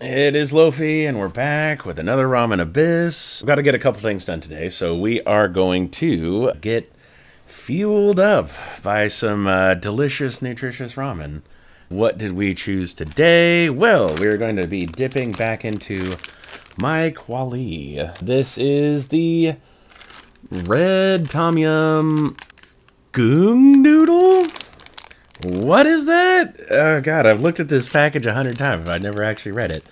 It is Loafy, and we're back with another Ramen Abyss. We've got to get a couple things done today, so we are going to get fueled up by some delicious, nutritious ramen. What did we choose today? Well, we're going to be dipping back into MyKuali. This is the red tom yum Goong noodle? What is that? Oh god, I've looked at this package 100 times, but I've never actually read it.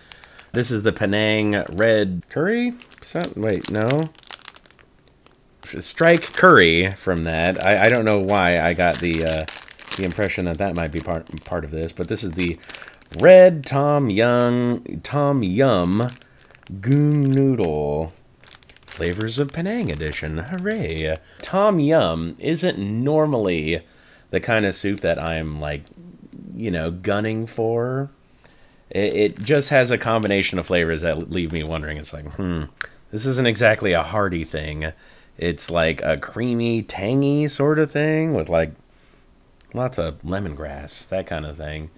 This is the Penang red curry? Wait, no. Strike curry from that. I don't know why I got the impression that that might be part of this, but this is the red tom yum Goong noodle. Flavors of Penang edition. Hooray. Tom yum isn't normally the kind of soup that I'm, like, you know, gunning for. It just has a combination of flavors that leave me wondering. It's like, this isn't exactly a hearty thing. It's like a creamy, tangy sort of thing with, like, lots of lemongrass, that kind of thing.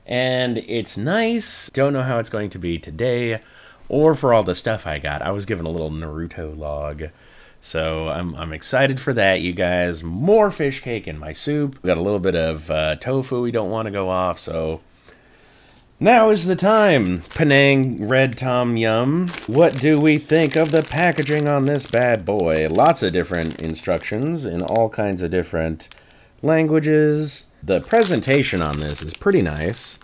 And it's nice. Don't know how it's going to be today or for all the stuff I got. I was given a little Naruto log. So I'm excited for that, you guys. More fish cake in my soup. We got a little bit of tofu we don't want to go off, so now is the time. Penang red tom yum. What do we think of the packaging on this bad boy? Lots of different instructions in all kinds of different languages. The presentation on this is pretty nice.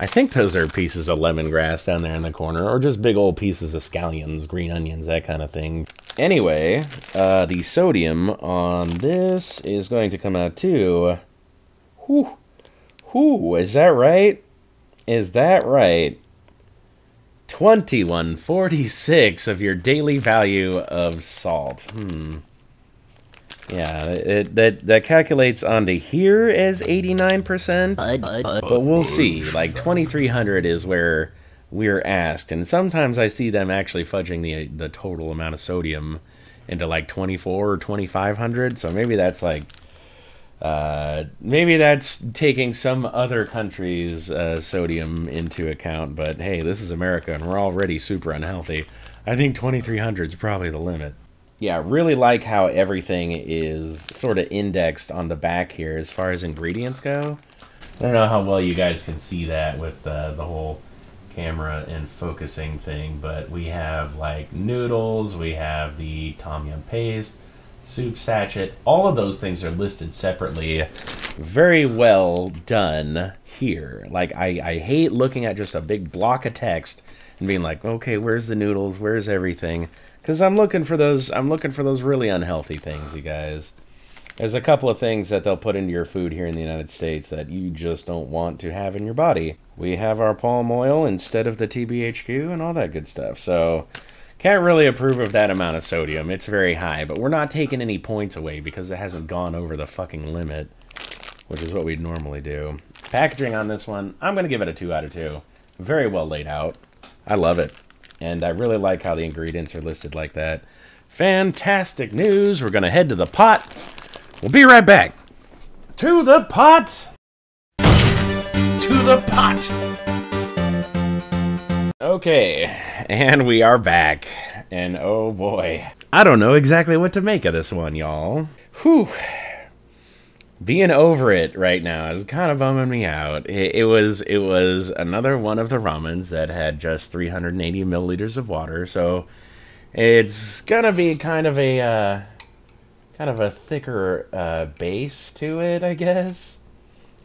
I think those are pieces of lemongrass down there in the corner, or just big old pieces of scallions, green onions, that kind of thing. Anyway, the sodium on this is going to come out to, is that right? Is that right? 2146 of your daily value of salt. Yeah, that calculates onto here as 89%, but we'll see. Like, 2300 is where we're asked, and sometimes I see them actually fudging the total amount of sodium into like 24 or 2500, so maybe that's like, maybe that's taking some other country's sodium into account, but hey, this is America, and we're already super unhealthy. I think 2300 is probably the limit. Yeah, I really like how everything is sort of indexed on the back here as far as ingredients go. I don't know how well you guys can see that with the whole camera and focusing thing, but we have like noodles, we have the tom yum paste, soup sachet, all of those things are listed separately. Very well done here. Like, I hate looking at just a big block of text and being like, okay, where's the noodles, where's everything? Because I'm looking for those really unhealthy things, you guys. There's a couple of things that they'll put into your food here in the United States that you just don't want to have in your body. We have our palm oil instead of the TBHQ and all that good stuff. So, can't really approve of that amount of sodium. It's very high, but we're not taking any points away because it hasn't gone over the fucking limit, which is what we'd normally do. Packaging on this one, I'm going to give it a 2 out of 2. Very well laid out. I love it. And I really like how the ingredients are listed like that. Fantastic news. We're going to head to the pot. We'll be right back. To the pot. To the pot. Okay. And we are back. And oh boy. I don't know exactly what to make of this one, y'all. Whew. Being over it right now is kind of bumming me out. It was another one of the ramens that had just 380 milliliters of water, so it's gonna be kind of a thicker base to it, I guess,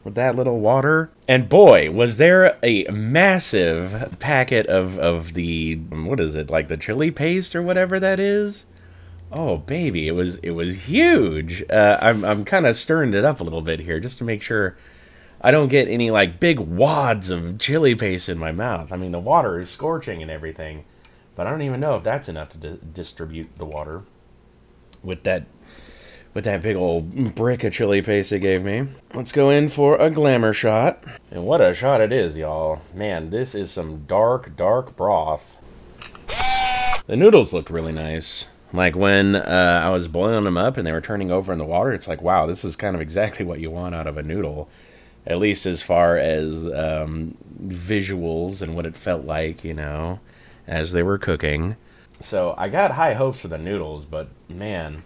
with that little water. And boy, was there a massive packet of the, what is it, like the chili paste or whatever that is? Oh baby, it was huge. I'm kind of stirring it up a little bit here just to make sure I don't get any like big wads of chili paste in my mouth. I mean, the water is scorching and everything, but I don't even know if that's enough to distribute the water with that big old brick of chili paste it gave me. Let's go in for a glamour shot. And what a shot it is, y'all. Man, this is some dark, dark broth. The noodles looked really nice. Like when I was boiling them up and they were turning over in the water, it's like, wow, this is kind of exactly what you want out of a noodle. At least as far as visuals and what it felt like, you know, as they were cooking. So I got high hopes for the noodles, but man,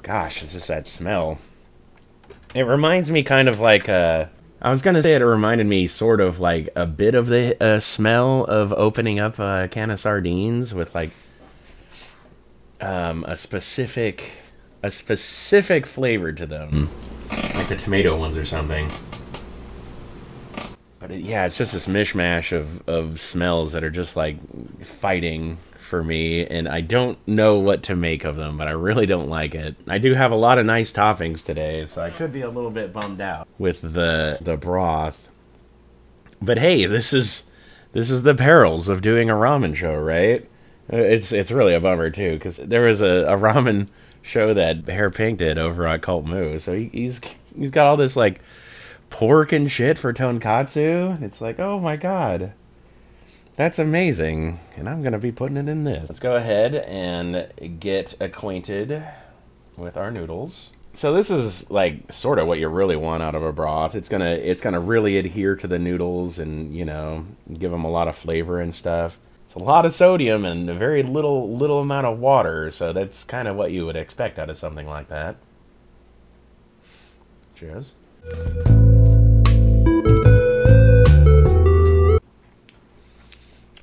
gosh, it's just that smell. It reminds me kind of like, I was going to say it reminded me sort of like a bit of the smell of opening up a can of sardines with like a specific flavor to them. Like the tomato ones or something. But yeah, it's just this mishmash of smells that are just like fighting for me, and I don't know what to make of them, but I really don't like it. I do have a lot of nice toppings today, so I could be a little bit bummed out with the broth. But hey, this is the perils of doing a ramen show, right? It's really a bummer too, because there was a ramen show that Hair Pink did over at Cult Moo, so he's got all this like pork and shit for tonkatsu. It's like, oh my god, that's amazing, and I'm gonna be putting it in this. Let's go ahead and get acquainted with our noodles. So this is like sort of what you really want out of a broth. It's gonna really adhere to the noodles and, you know, give them a lot of flavor and stuff. It's a lot of sodium and a very little amount of water, so that's kind of what you would expect out of something like that. Cheers.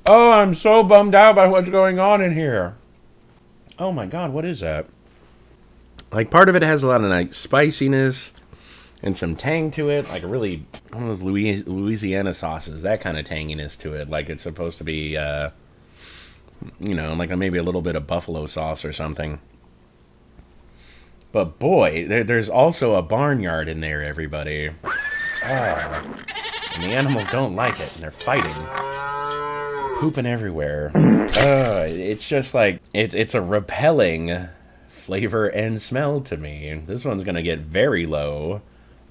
Oh, I'm so bummed out by what's going on in here. Oh my god, what is that? Like, part of it has a lot of like spiciness and some tang to it, like really one of those Louisiana sauces, that kind of tanginess to it, like it's supposed to be, you know, like maybe a little bit of buffalo sauce or something. But boy, there's also a barnyard in there, everybody. Oh, and the animals don't like it, and they're fighting. Pooping everywhere. It's just like, it's a repelling flavor and smell to me. This one's gonna get very low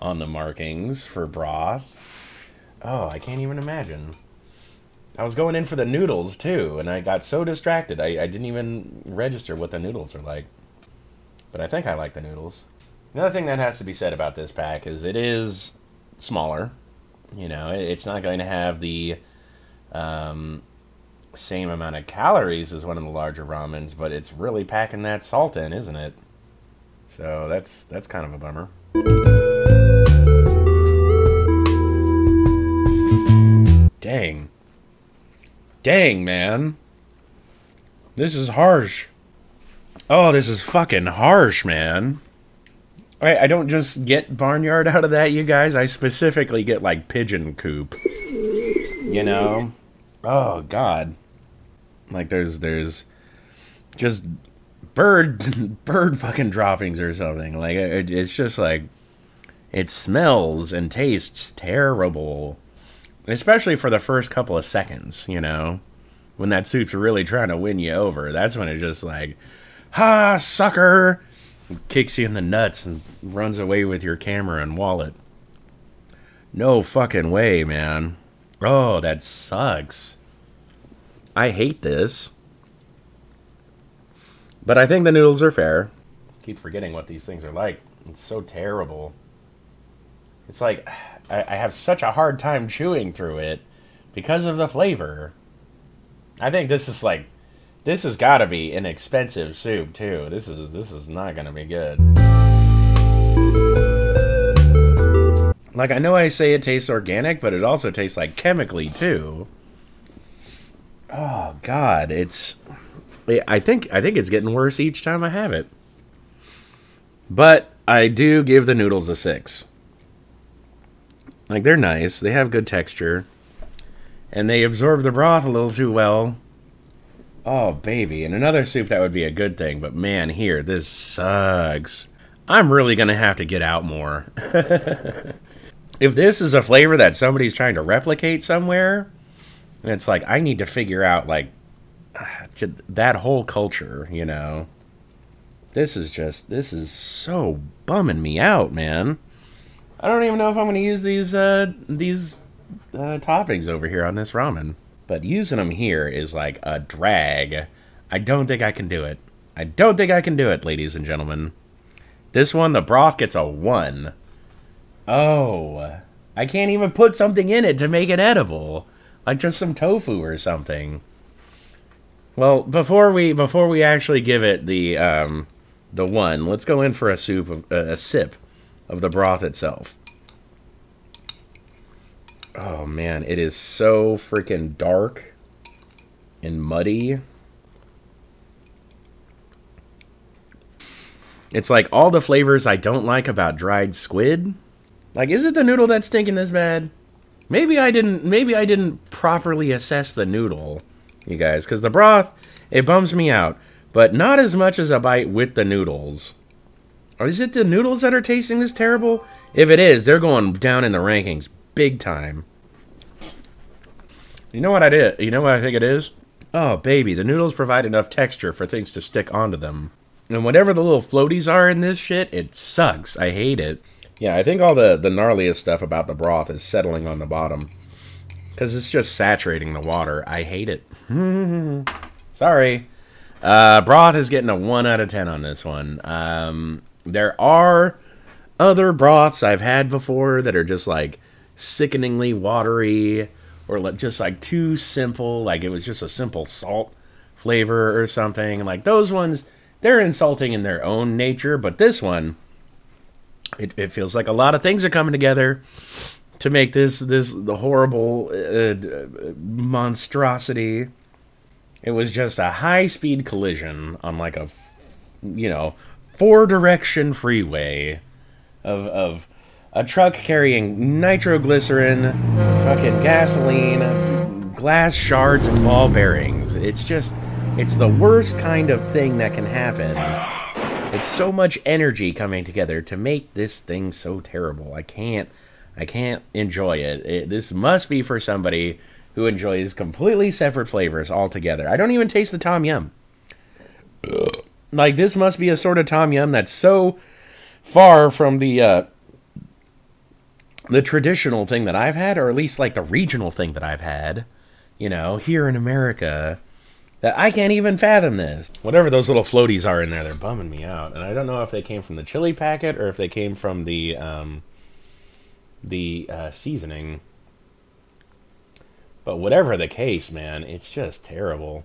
on the markings for broth. Oh, I can't even imagine. I was going in for the noodles too, and I got so distracted I didn't even register what the noodles are like. But I think I like the noodles. Another thing that has to be said about this pack is it is smaller. You know, it's not going to have the same amount of calories as one of the larger ramens, but it's really packing that salt in, isn't it? So that's kind of a bummer. Dang, man. This is harsh. Oh, this is fucking harsh, man. I don't just get barnyard out of that, you guys. I specifically get, like, pigeon coop. You know? Oh, God. Like, there's just bird fucking droppings or something. Like, it's just, like, it smells and tastes terrible. Especially for the first couple of seconds, you know? When that soup's really trying to win you over. That's when it's just like, ha, sucker! Kicks you in the nuts and runs away with your camera and wallet. No fucking way, man. Oh, that sucks. I hate this. But I think the noodles are fair. Keep forgetting what these things are like. It's so terrible. It's like, I have such a hard time chewing through it because of the flavor. I think this is like, this has got to be an expensive soup too. This is not going to be good. Like, I know I say it tastes organic, but it also tastes like chemically too. Oh God, I think it's getting worse each time I have it. But I do give the noodles a 6. Like, they're nice, they have good texture, and they absorb the broth a little too well. Oh, baby. In another soup, that would be a good thing, but man, here, this sucks. I'm really gonna have to get out more. If this is a flavor that somebody's trying to replicate somewhere, it's like, I need to figure out, like, that whole culture, you know? This is so bumming me out, man. I don't even know if I'm going to use these toppings over here on this ramen. But using them here is like a drag. I don't think I can do it. I don't think I can do it, ladies and gentlemen. This one, the broth gets a 1. Oh, I can't even put something in it to make it edible. Like just some tofu or something. Well, before we actually give it the 1, let's go in for a sip of the broth itself. Oh man, it is so freaking dark and muddy. It's like all the flavors I don't like about dried squid. Like, is it the noodle that's stinking this bad? Maybe I didn't properly assess the noodle, you guys, because the broth, it bums me out, but not as much as a bite with the noodles. Or is it the noodles that are tasting this terrible? If it is, they're going down in the rankings big time. You know what I did? You know what I think it is? Oh, baby, the noodles provide enough texture for things to stick onto them. And whatever the little floaties are in this shit, it sucks. I hate it. Yeah, I think all the gnarliest stuff about the broth is settling on the bottom. Because it's just saturating the water. I hate it. Sorry. Broth is getting a 1 out of 10 on this one. There are other broths I've had before that are just like sickeningly watery. Or just like too simple. Like it was just a simple salt flavor or something. Like those ones, they're insulting in their own nature. But this one... It feels like a lot of things are coming together to make the horrible monstrosity. It was just a high-speed collision on like a, 4-direction freeway of a truck carrying nitroglycerin, fucking gasoline, glass shards, and ball bearings. It's the worst kind of thing that can happen. It's so much energy coming together to make this thing so terrible. I can't enjoy it. This must be for somebody who enjoys completely separate flavors altogether. I don't even taste the tom yum. Like, this must be a sort of tom yum that's so far from the traditional thing that I've had, or at least like the regional thing that I've had, here in America, that I can't even fathom this. Whatever those little floaties are in there, they're bumming me out. And I don't know if they came from the chili packet or if they came from the seasoning. But whatever the case, man, it's just terrible.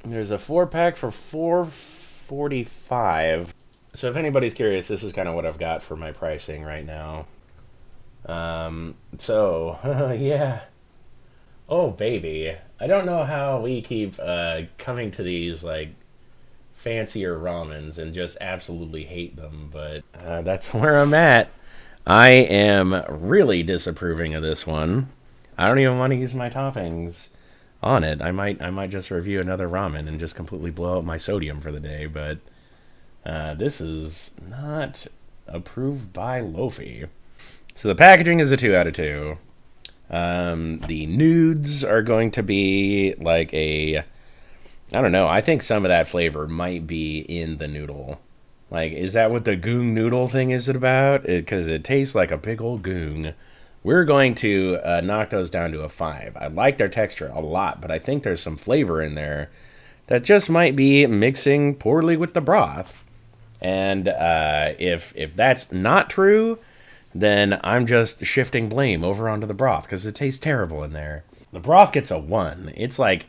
There's a 4-pack for $4.45. So if anybody's curious, this is kind of what I've got for my pricing right now. Yeah. Oh, baby. I don't know how we keep coming to these, like, fancier ramens and just absolutely hate them, but that's where I'm at. I am really disapproving of this one. I don't even want to use my toppings on it. I might just review another ramen and just completely blow up my sodium for the day, but this is not approved by Loafy. So the packaging is a 2 out of 2. The nudes are going to be like I don't know, I think some of that flavor might be in the noodle. Like, is that what the Goong noodle thing is about? Because it tastes like a big old Goong. We're going to knock those down to a 5. I like their texture a lot, but I think there's some flavor in there that just might be mixing poorly with the broth. And if that's not true, then I'm just shifting blame over onto the broth because it tastes terrible in there. The broth gets a 1. It's like,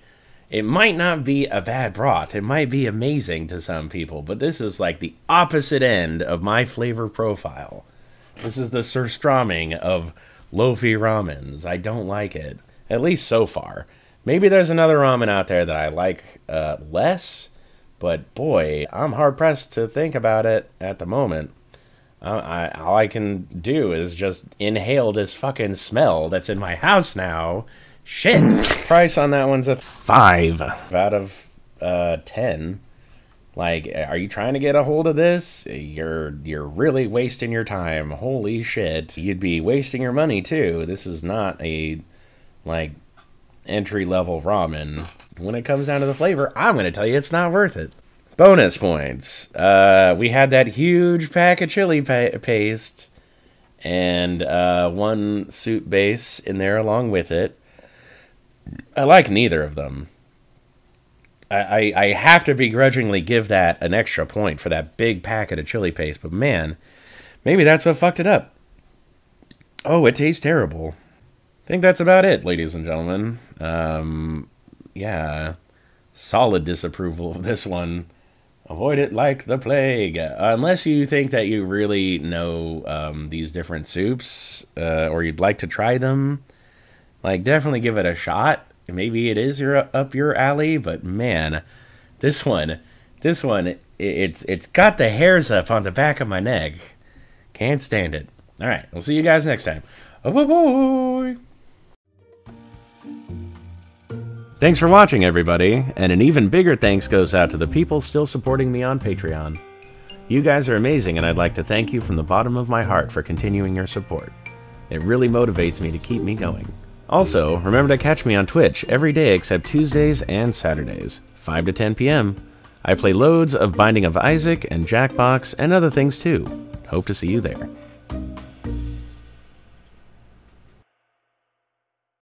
it might not be a bad broth. It might be amazing to some people, but this is like the opposite end of my flavor profile. This is the surströmming of Loafy ramens. I don't like it, at least so far. Maybe there's another ramen out there that I like less, but boy, I'm hard-pressed to think about it at the moment. All I can do is just inhale this fucking smell that's in my house now. Shit. Price on that one's a 5 out of 10. Like, are you trying to get a hold of this? You're really wasting your time. Holy shit. You'd be wasting your money too. This is not a like entry-level ramen. When it comes down to the flavor, I'm going to tell you it's not worth it. Bonus points. We had that huge pack of chili paste and 1 soup base in there along with it. I like neither of them. I have to begrudgingly give that an extra point for that big packet of chili paste, but man, maybe that's what fucked it up. Oh, it tastes terrible. I think that's about it, ladies and gentlemen. Yeah, solid disapproval of this one. Avoid it like the plague. Unless you think that you really know these different soups, or you'd like to try them, like, definitely give it a shot. Maybe it is up your alley, but man, this one, it's got the hairs up on the back of my neck. Can't stand it. All right, we'll see you guys next time. Oh boy. Thanks for watching, everybody, and an even bigger thanks goes out to the people still supporting me on Patreon. You guys are amazing, and I'd like to thank you from the bottom of my heart for continuing your support. It really motivates me to keep me going. Also, remember to catch me on Twitch every day except Tuesdays and Saturdays, 5 to 10 p.m. I play loads of Binding of Isaac and Jackbox and other things too. Hope to see you there.